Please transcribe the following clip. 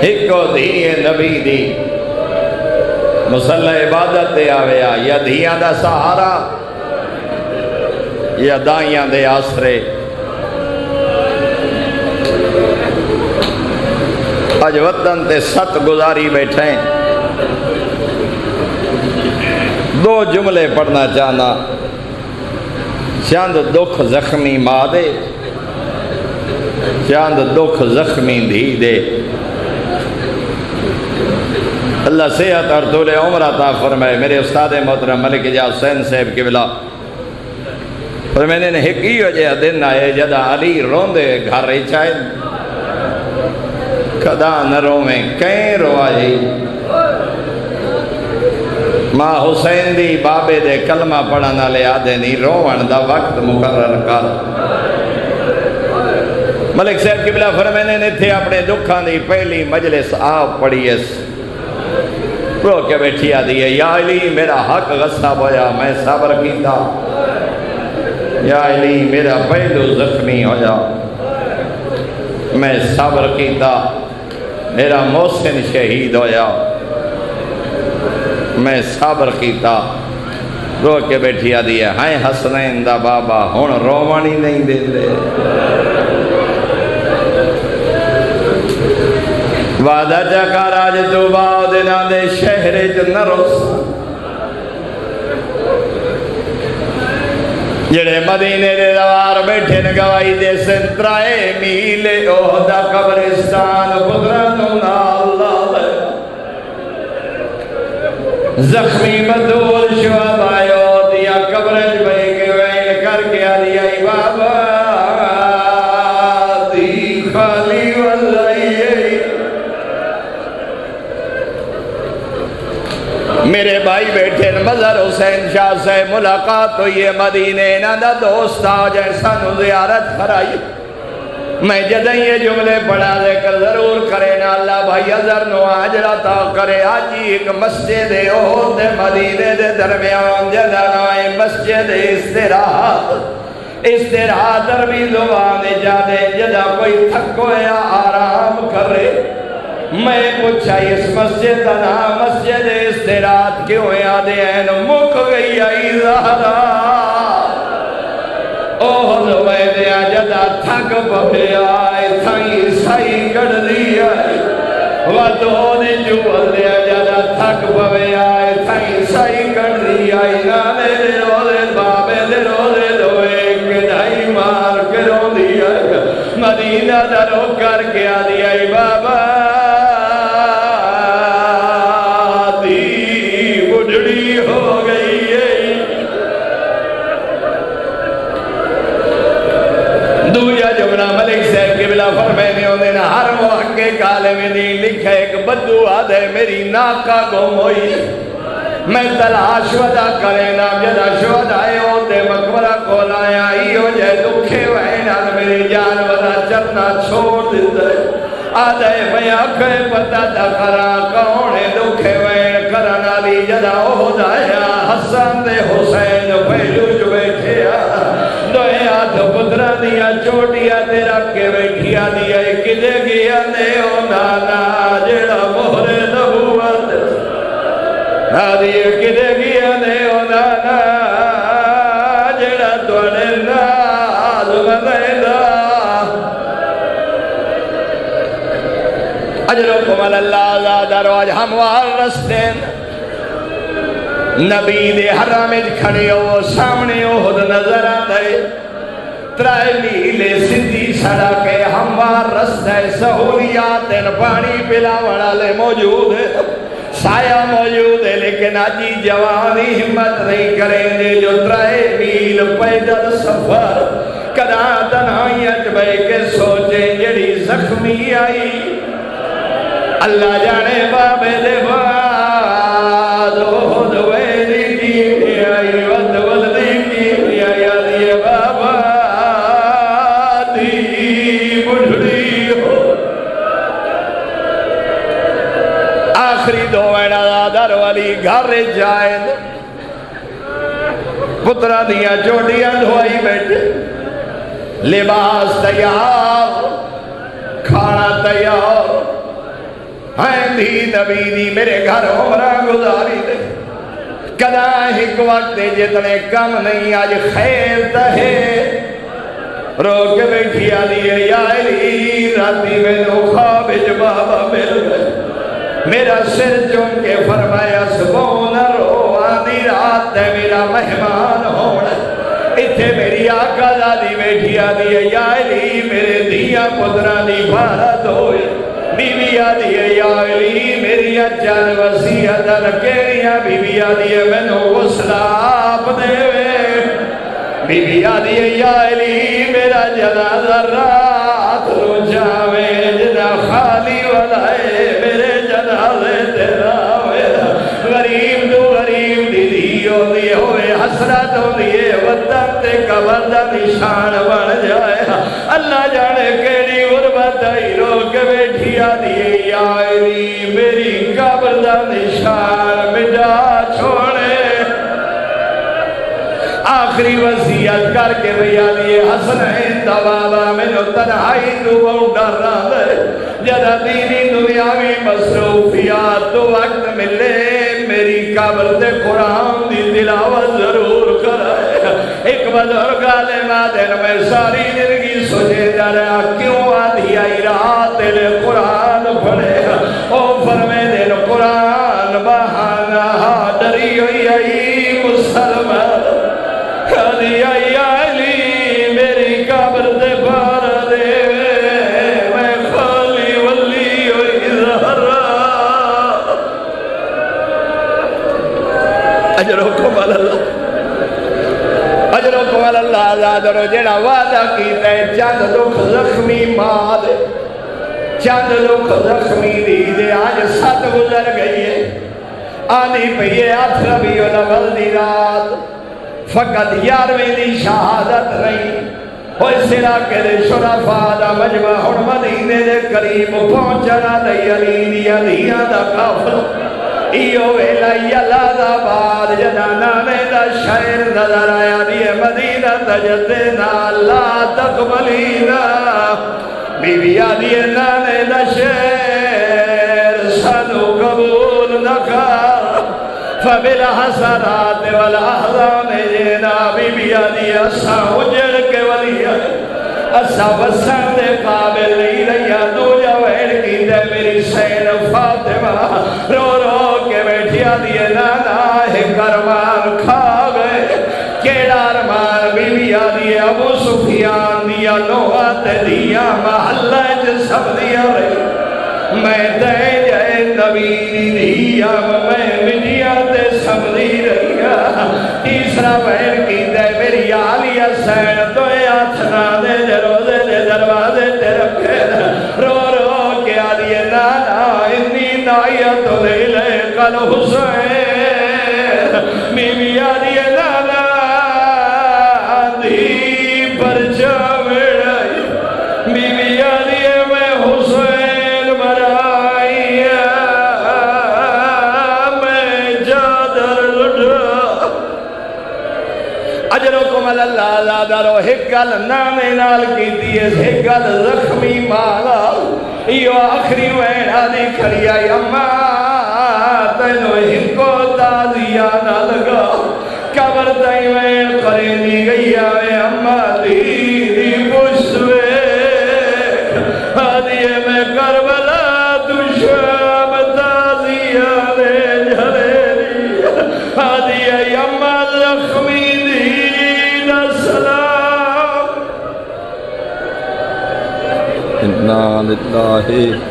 ایک دھی نبی دی مسلح عبادت دے آویا یا دھیاں دا سہارا یا دائیاں دے آسرے آج وطن تے ست گزاری بیٹھیں دو جملے پڑھنا چاہنا چاند دکھ زخمی ماں دے چاند دکھ زخمی دھی دے اللہ صحت اور طول عمر عطا فرمائے میرے استاد محترم ملک اجاز حسین صاحب کی بلا اور میں نے ایک ہی وجہ دن آئے جدا علی روندے گھر رہی چاہے کدا نہ رویں کہیں روائی ماں حسین دی بابے دے کلمہ پڑھنا لے آدھے نہیں روان دا وقت مقرر کر ملک صاحب کی بلا فرمائے نے تھے اپنے دکھان دی پہلی مجلس آپ پڑھیس رو کے بیٹھی آدھی ہے یا علی میرا حق غصب ہویا میں صبر کیتا یا علی میرا پہلو زخمی ہویا میں صبر کیتا میرا محسن شہید ہویا میں صبر کیتا رو کے بیٹھی آدھی ہے ہائیں حسنین دا بابا ہون روانی نہیں دے دے وعدہ چکا راج تو باؤ دینا دے شہر جنروس جڑے مدینے دے دوار بیٹھے نگوائی دے سنترائے میلے اوہدہ قبرستان قدرتنا اللہ زخمی مدول شواب آئیو دیا قبرج بھائی کے وین کر کے آدھی آئی بابا دی خالی واللہی میرے بھائی بیٹھے مظہر حسین شاہ سے ملاقات ہوئی ہے مدینے نہ دوست آ جائے سانو زیارت کرائی میں جدیں یہ جملے پڑھا دے کر ضرور کرے نا اللہ بھائی حضر نو آجرہ تا کرے آجی ایک مسجد احد مدینے دے درمیان جدہ نوائے مسجد استراحت دربی زبان جانے جدہ کوئی تھکو یا آرام کرے میں پوچھا اس مسجد کا نام مسجد استراحت کیوں یادیں ہیں مک گئی آئی زہرا اوہ میں دیا جدا تھک پہ آئے تھائی سائی کڑ دیا ودو نے جو دیا جدا تھک پہ آئے تھائی سائی کڑ دیا نانے دے روزے بابے دے روزے دوئے کڑھائی مار کے رو دیا مدینہ درو کر کے آ دیا بابا فرمینے ہونے نا ہر وقت کے کالے میں نہیں لکھا ایک بدو آدھے میری ناکا گم ہوئی میں تلاش ودا کرے نا جدا شود آئے ہوتے مقبرہ کو لایا ہو جائے دکھے وینا میری جان ودا چرنا چھوڑ دیتا آدھے میں آنکھیں پتا دا کرا کونے دکھے وین کرنا لی جدا ہو دایا حسن دے حسین پہلو جو بیٹھے دوئے آدھ پترہ دیا چوٹیا تیرا کے بیٹھیا دیا کدے گیا نیو نانا جڑا مہر نبوت آدھی کدے گیا نیو نانا جڑا دوڑے ناز مدیدہ اجرکم اللہ آزاد رواج ہموار رستین نبی دے حرامج کھڑے ہو سامنے احد نظر آتے ترائے میلے سندھی سڑا کے ہموار رستہ سہولیات پانی پلاوڑا لے موجود ہے سایہ موجود ہے لیکن آجی جوانی ہمت نہیں کریں گے جو ترائے میل پیدل سفر کدا تنہائیت بے کے سوچیں جڑی زخمی آئی اللہ جانے بابے دے بعد احد ویلی کی آئی ود ولدی کی آئی بابا دی بڑھڑی ہو آخری دو وینا در والی گھر جائے پترہ دیا چوٹیاں دھوائی بیٹھے لباس تیار کھانا تیار دی نبی دی میرے گھر عمرہ گزاری دے کدا ایک وقت جتنے کم نہیں آج خیر تہے رو کے بیٹھی آدھی ہے یا علی راتی میں نو خواب بابا مل گئے میرا سر چون کے فرمایا سبو نہ رو آدھی رات ہے میرا مہمان ہونا اتھے میری آقا دادی بیٹھی آدھی ہے یا علی میرے دیا پترانی بھارت ہوئے بی بی آدھی ہے یا علی میری اجان وسیعت رکھیریاں بی بی آدھی ہے میں نو غسلاب دے بی بی آدھی ہے یا علی میرا جنازہ رات رو جاوے جنا خالی ولائے میرے جنازے تیرا میرا غریب دو غریب دی ہوئی ہوئے حسرت ہوئی وطن تے قبر دا نشان بن جائے اللہ جانے کیڑی غربت آئی رو کے بیٹھی آدھی ہے یا علی میری قبر دا نشان مٹا چھوڑے آخری وصیت کر کے بھیا دیے حسنین دا بابا میں نو تنہائی تو بہت ڈر رہا ہے جدہ دینی دنیاوی مصروفیات تو وقت ملے میری قبر دے قرآن دی تلاوت ضرور کرائے ایک بزرگ عالم دن میں ساری زندگی سوچے جا رہا کیوں آدھی آئی رات دل قرآن پڑھے او فرمے دل قرآن بہانا ڈری ہوئی آئی مسلمان آدھی آئی علی میری قبر دے بار دے میں خالی ولی ہوئی زہرہ اجرکم اللہ اجرکم اللہ آزاد رو جڑا وعدہ کیتا ہے چند لکھ زخمی ماں دے چند لکھ زخمی دی دے آج 7 گزر گئی ہے آنی پہیے 8 ربیع الاول دی رات فقط 11ویں دی شہادت نہیں ہوئے سرا کے دے شرفاء دا مجمع ہن مدینے دے قریب پہنچنا دے علی دیا دیا دا کافر ایو ویلا یلا دا بعد جنانا نے دا شہر نظر آیا دیئے مدینہ تجدنا لا تقبلینا بی بی آدیئے نانے دا شہر سنو قبول نکا فبالحسرات والاحضان جینا بی بی آدی اسا اجڑ کے ولی اسا بسن دے قابل نہیں رہیا دو جوہر کی دے میری سین فاطمہ رو رو کے بیٹھی آدی نانا ہے کرمان کھا گئے کیڑا رمان بی بی آدی ابو سفیان دیا نوات دیا محلہ جسم دیا رہی میں دے جائے نبی دیا میں مجھیا دے سمجھی رہیا تیسرا بہن کی دے میری آلیہ سین تو آتھنا دے روزے دے دروازے تے رکھے رو رو کے آلیہ نانا انی نائیت دے لے کل حسین بی بی آلیہ نانا دی پر جاوڑائی بی بی آلیہ میں حسین اجرکم اللہ آزادہ رو ہکل نانے نال کی دیئے ہکل زخمی مالا ایو آخری ویڑا دی کھڑی آئی اماں تینو ہکو تازیہ نہ لگا قبر تائی ویڑ کرے دی گئی آوے اماں دی پشوے آدھیے میں کربلا دشام تازیہ دے جھلے دی آدھیے اماں زخمی اِنَّا لِلَّهِ